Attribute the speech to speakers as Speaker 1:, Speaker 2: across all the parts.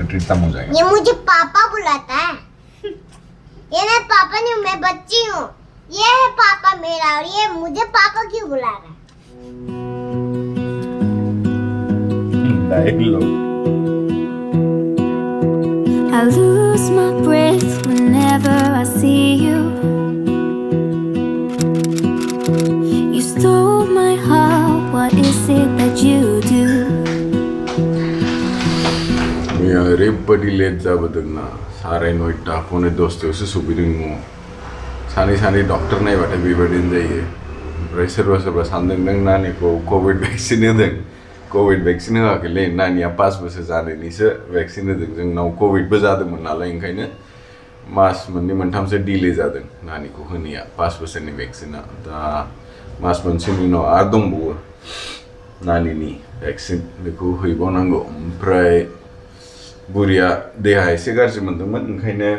Speaker 1: ट्रीटम हो जाएगा।
Speaker 2: ये मुझे पापा बुलाता है। ये मैं पापा नहीं हूँ, मैं बच्ची हूँ। ये है पापा मेरा और ये मुझे पापा क्यों बुला रहा है?
Speaker 1: Dialogue.
Speaker 3: I lose my breath whenever I see you. You stole my heart, what is it that you do?
Speaker 1: Ya everybody let जाबदना सारे नोइटा पुणे दोस्तों से सुबिरिंगो सानी डॉक्टर नहीं बैठे बीबड़िन जाइए प्रेशर वैसे सांदें नंग नानी को कोविड वैक्सीन दें कोविड वैक्सीन का के लिए नानी पास बस जाने निसे वैक्सीन दें जंग नाउ कोविड बजाते मनाला इनका इन्हें मास मंदी मंथम से डीले जाते नानी को हनिया पास बस ने वैक्सीन दा मास मंथन इनो आर्दम बुआ नानी नी वैक्सीन देखो हुई बोनांगो प्राय बुरिया देहा ऐसे गाज्रि मोनदोंमोन ओंखायनो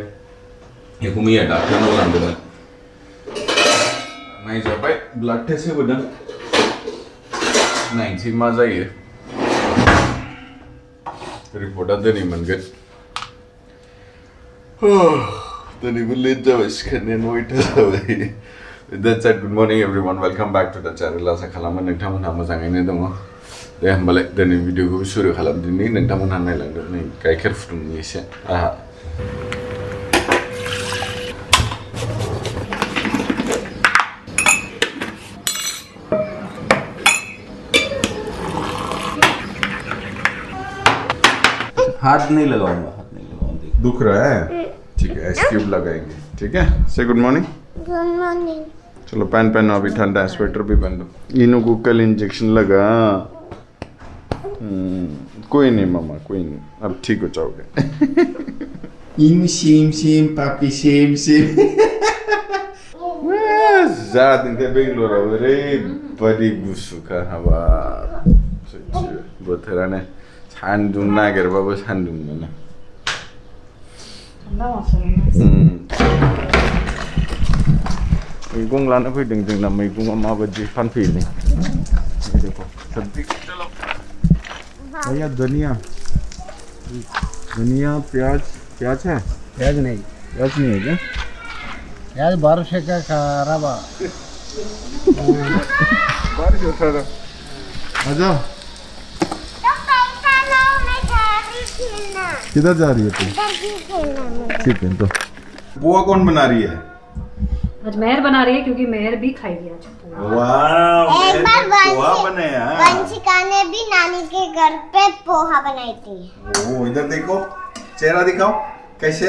Speaker 1: बेखौ मैया डाक्टारनाव लांदोंमोन नायजाबाय ब्लाड टेस्ट होबोदों नायनोसै मा जायो रिपर्टआ दिनै मोनगोन दिनैबो लेट जाबाय सिखारनाया 9टा जाबाय That's it. Good morning everyone. Welcome back to the channel. आसा खालामो नोंथांमोनहा मोजाङैनो दङ दे होमबालाय दिनै भिडिअखौ सुरु खालामदिनि नोंथांमोनहा नायलांदो नै गाइखेर फुदुंनि एसे आहा हाथ नहीं लगाऊंगा दुख रहा है ठीक है आइस क्यूब लगाएंगे ठीक है से गुड मॉर्निंग
Speaker 2: गुड मॉर्निंग
Speaker 1: चलो पैन पहनो अभी ठंडा है स्वेटर भी पहन लो इनो को कल इंजेक्शन लगा कोई नहीं मामा कोई नहीं अब ठीक हो जाओगे इम सेम पापी सेम ज़्यादा दिन तक बेंगलोर आवरे बड़ी गुस्सु का हवा बोथराने सान्दुं नागिरबाबो सान्दुं मोना मैगं लाना फैदों जोंना मैगंआ माबायदि फानफैयो नै देखो सब्जी चलो भैया धनिया प्याज है
Speaker 4: प्याज नहीं
Speaker 1: है क्या
Speaker 4: प्याज 1200 का खराबा
Speaker 1: बारिश होता था आजा किधर जा रही है तू ठीक है तो बुआ कौन बना रही है
Speaker 5: आज मेहर बना रही है क्योंकि मेहर भी खाएगी आज
Speaker 1: वाह
Speaker 2: एक बार
Speaker 1: पोहा बनाया
Speaker 2: वंशिका ने भी नानी के घर पे पोहा बनाई थी।
Speaker 1: ओ इधर देखो चेहरा दिखाओ कैसे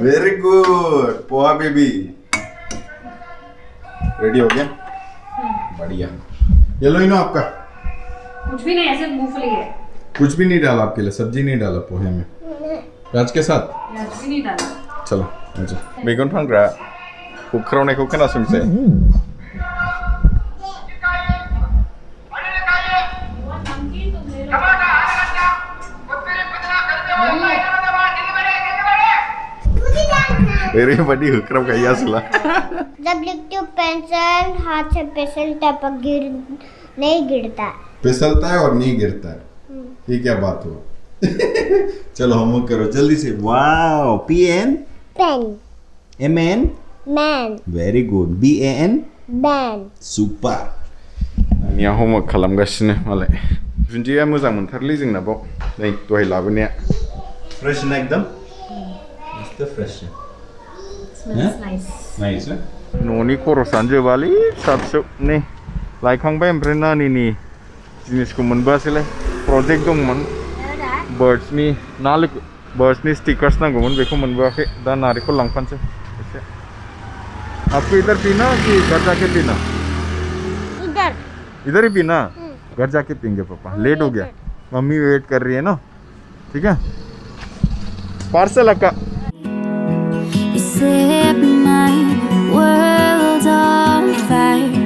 Speaker 1: very good poha baby ready हो गया बढ़िया ये लो इनो आपका
Speaker 5: कुछ भी नहीं ऐसे मूंगफली है
Speaker 1: कुछ भी नहीं डाला आपके लिए सब्जी नहीं डाला पोहे में प्याज के साथ
Speaker 5: प्याज भी नहीं डाला
Speaker 1: चलो अच्छा मैगं फानग्रा हुख्रावनायखौ खोनासंसै ओरैबायदि होख्रावखायो आसोला
Speaker 2: जब लिखती हूँ पेंसिल हाथ से पेंसिल टपक नहीं गिरता
Speaker 1: फिसलता है और नहीं गिरता है ये क्या बात हुआ चलो होमवर्क करो जल्दी से wow PN
Speaker 2: pen
Speaker 1: MN
Speaker 2: man
Speaker 1: very good BAN
Speaker 2: ban
Speaker 1: super आंनिया होमवर्क खालामगासिनो मालाय दुन्दिया मोजां मोनथारलै जोंना बाव नै दहाय लाबोनाया फ्रेश ना एकदम मस्त फ्रेश नाइस न'नि खरसानो जोबालै फिसा फिसौ नै लायखांबाय ओमफ्राय नानिनि जिनिसखौ मोनबोआसैलाय प्रजेक्ट दंमोन बर्ड्सनि बर्ड्सनि स्टिकार्स नांगौमोन बेखौ मोनबोआखै दा नारेंखल लांफानोसै एसे आपको इधर पीना कि घर जाके पीना इधर ही पीना घर जाके पीएंगे पापा लेट हो गया मम्मी वेट कर रही है ना ठीक है पार्सल अक्का
Speaker 3: You set my world on fire.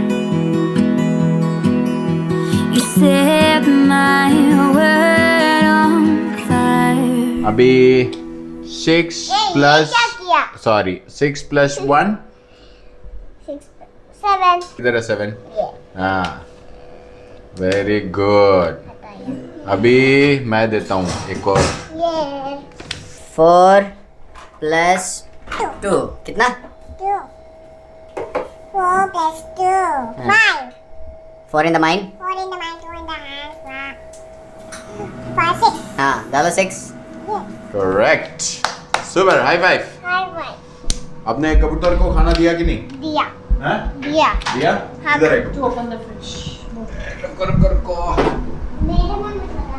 Speaker 3: You set my world on fire.
Speaker 1: अभी 6 plus
Speaker 2: क्या किया?
Speaker 1: sorry 6 plus 1
Speaker 2: 6 7
Speaker 1: इधर है 7 हाँ very good अभी मैं देता हूँ एक और।
Speaker 2: ये
Speaker 6: 4 plus 2 कितना?
Speaker 2: 2 4 plus 2 5
Speaker 6: 4 in the mind?
Speaker 2: 4 in the mind 2 in the hand 5 6
Speaker 6: हाँ डालो 6।
Speaker 1: Correct, super, high five.
Speaker 2: 5
Speaker 1: आपने कबूतर को खाना दिया कि नहीं?
Speaker 2: दिया
Speaker 1: हाँ?
Speaker 2: दिया
Speaker 1: दिया?
Speaker 2: हाँ।
Speaker 1: इधर है।
Speaker 5: To open the fridge.
Speaker 1: कर कर को।
Speaker 2: मेरे मन में लगा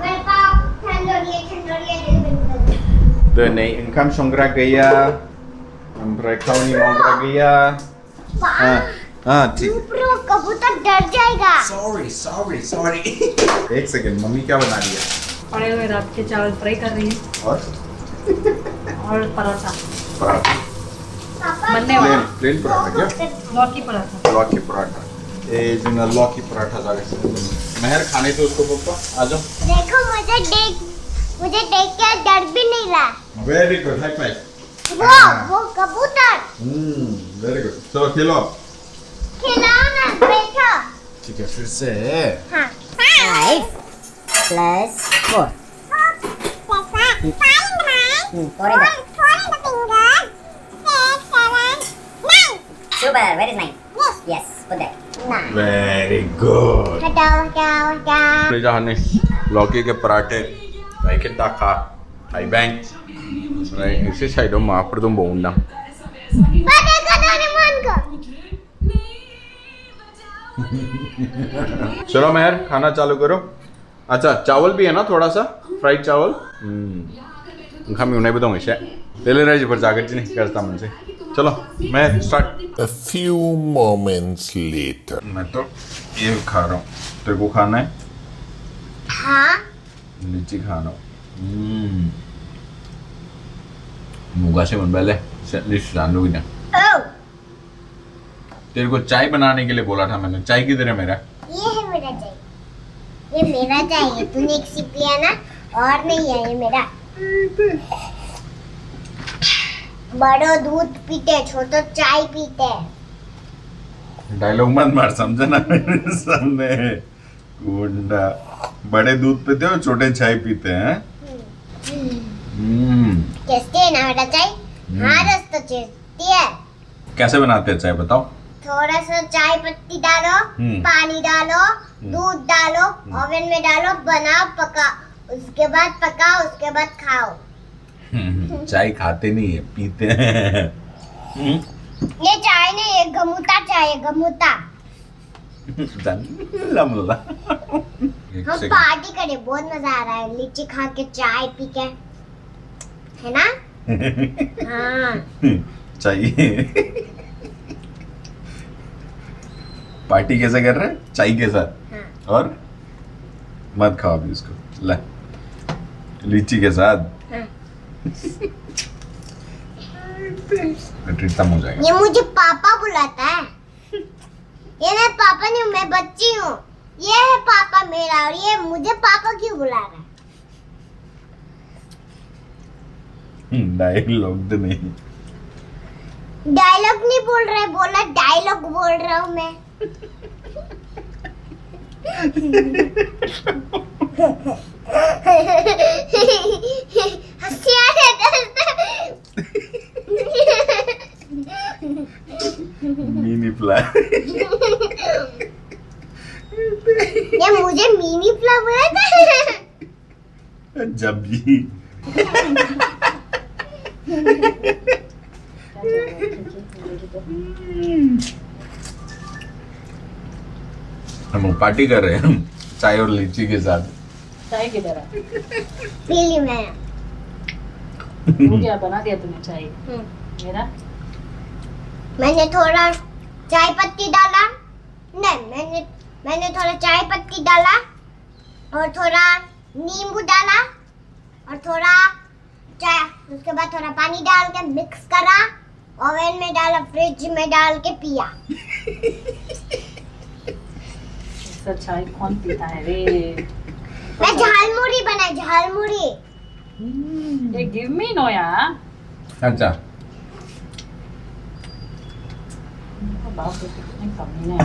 Speaker 2: मेरे पास ठंडोरिया
Speaker 1: Doon ay income songra gaya. Ang kau ni mongra gaya. हाँ ठीक।
Speaker 2: ब्रो कबूतर डर जाएगा।
Speaker 1: सॉरी। एक सेकंड, मम्मी क्या बना रही है?
Speaker 5: पड़े हुए रात के चावल फ्राई कर रही है
Speaker 1: और
Speaker 5: और पराठा
Speaker 1: पराठा।
Speaker 5: बनने वाला
Speaker 1: प्लेन पराठा क्या?
Speaker 5: लौकी पराठा।
Speaker 1: लौकी पराठा। ए जिना लौकी पराठा जाके से। मेहर खाने तो उसको पापा आ जाओ।
Speaker 2: देखो मुझे देख के डर भी नहीं रहा।
Speaker 1: Very good, high five.
Speaker 2: वो कबूतर
Speaker 1: वेरी गुड। चलो खेलो।
Speaker 2: खिलाओ ना बैठो।
Speaker 1: ठीक है, फिर से।
Speaker 2: हाँ
Speaker 6: 5 plus 4 super, where is 9? Yes, put that.
Speaker 1: Very good.
Speaker 2: हटाओ
Speaker 1: ले जा हनीश, लौकी के पराठे, भाई के ताका, भाई बैंक, भाई इसे साइडों में आप पर तुम बोलना। चलो मेहर खाना चालू करो। अच्छा चावल भी है ना थोड़ा सा, फ्राइड चावल। हम उन्हें बताऊंगे इसे। ले ले रहे पर जाकर जी नहीं करता मुझसे। चलो मैं start.
Speaker 7: A few moments later.
Speaker 1: मैं तो ये खा रहा हूँ। तेरे को खाना है?
Speaker 2: हाँ
Speaker 1: लीची खाना हो। मुगा से मन पहले लिस्ट जान लो ना। तेरे को चाय बनाने के लिए बोला था मैंने। चाय किधर है मेरा?
Speaker 2: ये है मेरा चाहिए। ये मेरा चाहिए। तूने एक सिप लिया ना, और नहीं है ये मेरा। बड़ो दूध पीते, छोटो चाय पीते।
Speaker 1: डायलॉग मत मार, समझे ना मेरे सामने। गुंडा, बड़े दूध पीते हो, छोटे चाय पीते हैं।
Speaker 2: टेस्टी है ना मेरा चाय? हाँ रस तो टेस्टी है।
Speaker 1: कैसे बनाते हैं चाय बताओ?
Speaker 2: थोड़ा सा चाय पत्ती डालो, पानी डालो, दूध डालो, ओवन में डालो, बनाओ, पकाओ, उसके बाद पकाओ, उसके बाद खाओ।
Speaker 1: चाय खाते नहीं है, पीते हैं।
Speaker 2: ये चाय नहीं, ये गमुता चाय है, गमुता।
Speaker 1: लमला।
Speaker 2: हम पार्टी करें, बहुत मजा आ रहा है लीची खा के चाय पी के, है ना? हाँ
Speaker 1: चाहिए। पार्टी कैसे कर रहे हैं? चाय के साथ।
Speaker 2: हाँ।
Speaker 1: और मत खाओ अभी इसको, ले लीची के साथ।
Speaker 2: हाँ।
Speaker 1: खत्म हो जाएगा।
Speaker 2: ये मुझे पापा बुलाता है। ये मैं पापा नहीं हूँ, मैं बच्ची हूँ। ये है पापा मेरा, और ये मुझे पापा क्यों बुला रहा है?
Speaker 1: डायलॉग तो नहीं।
Speaker 2: डायलॉग नहीं बोल रहे, बोला डायलॉग बोल रहा हूँ मैं। हंसी आ रही है।
Speaker 1: Mini fly.
Speaker 2: ये मुझे मिनी फ्ला बोला था।
Speaker 1: जब भी हम पार्टी कर रहे हैं, हम चाय और लीची के साथ।
Speaker 5: चाय की तरह
Speaker 2: पीली मैं।
Speaker 5: वो क्या बना दिया तूने चाय मेरा?
Speaker 2: मैंने थोड़ा चाय पत्ती डाला, नहीं मैंने थोड़ा चाय पत्ती डाला, और थोड़ा नींबू डाला, और थोड़ा चाय, उसके बाद थोड़ा पानी डाल के मिक्स करा, ओवन में डाला, फ्रिज में डाल के पिया।
Speaker 5: ऐसा चाय कौन पीता है रे?
Speaker 2: मैं झालमुड़ी बनाई, झालमुड़ी।
Speaker 5: ये गिव मी नो यार।
Speaker 1: अच्छा
Speaker 5: बाप रे कितनी कमी है।